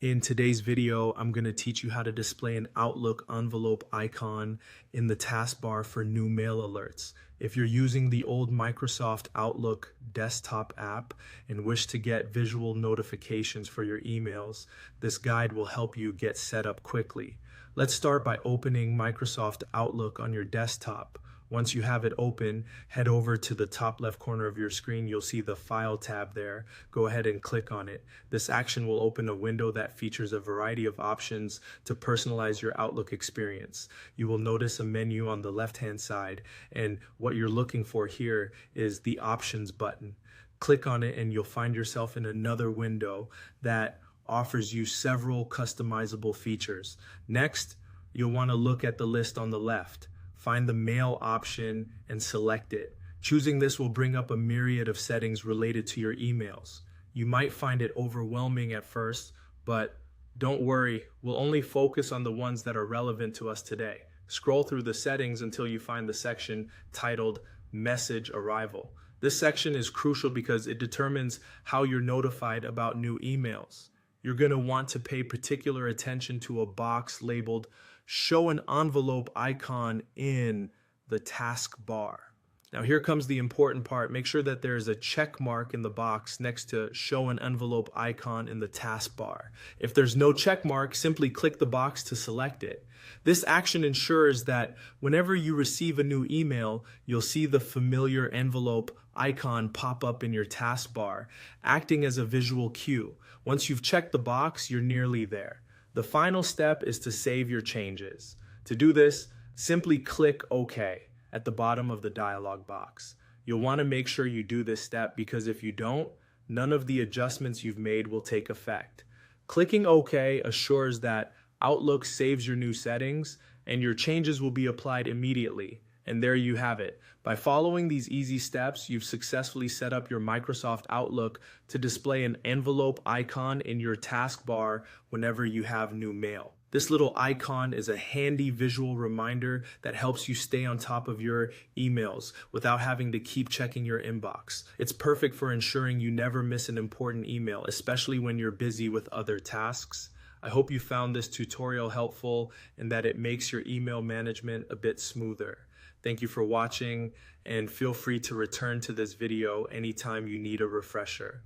In today's video, I'm going to teach you how to display an Outlook envelope icon in the taskbar for new mail alerts. If you're using the old Microsoft Outlook desktop app and wish to get visual notifications for your emails, this guide will help you get set up quickly. Let's start by opening Microsoft Outlook on your desktop. Once you have it open, head over to the top left corner of your screen. You'll see the File tab there. Go ahead and click on it. This action will open a window that features a variety of options to personalize your Outlook experience. You will notice a menu on the left-hand side, and what you're looking for here is the Options button. Click on it and you'll find yourself in another window that offers you several customizable features. Next, you'll want to look at the list on the left. Find the Mail option and select it. Choosing this will bring up a myriad of settings related to your emails. You might find it overwhelming at first, but don't worry, we'll only focus on the ones that are relevant to us today. Scroll through the settings until you find the section titled Message Arrival. This section is crucial because it determines how you're notified about new emails. You're going to want to pay particular attention to a box labeled Show an Envelope icon in the taskbar. Now here comes the important part. Make sure that there's a check mark in the box next to Show an Envelope icon in the taskbar. If there's no check mark, simply click the box to select it. This action ensures that whenever you receive a new email, you'll see the familiar envelope icon pop up in your taskbar, acting as a visual cue. Once you've checked the box, you're nearly there. The final step is to save your changes. To do this, simply click OK at the bottom of the dialog box. You'll want to make sure you do this step because if you don't, none of the adjustments you've made will take effect. Clicking OK assures that Outlook saves your new settings and your changes will be applied immediately. And there you have it. By following these easy steps, you've successfully set up your Microsoft Outlook to display an envelope icon in your taskbar whenever you have new mail. This little icon is a handy visual reminder that helps you stay on top of your emails without having to keep checking your inbox. It's perfect for ensuring you never miss an important email, especially when you're busy with other tasks. I hope you found this tutorial helpful and that it makes your email management a bit smoother. Thank you for watching, and feel free to return to this video anytime you need a refresher.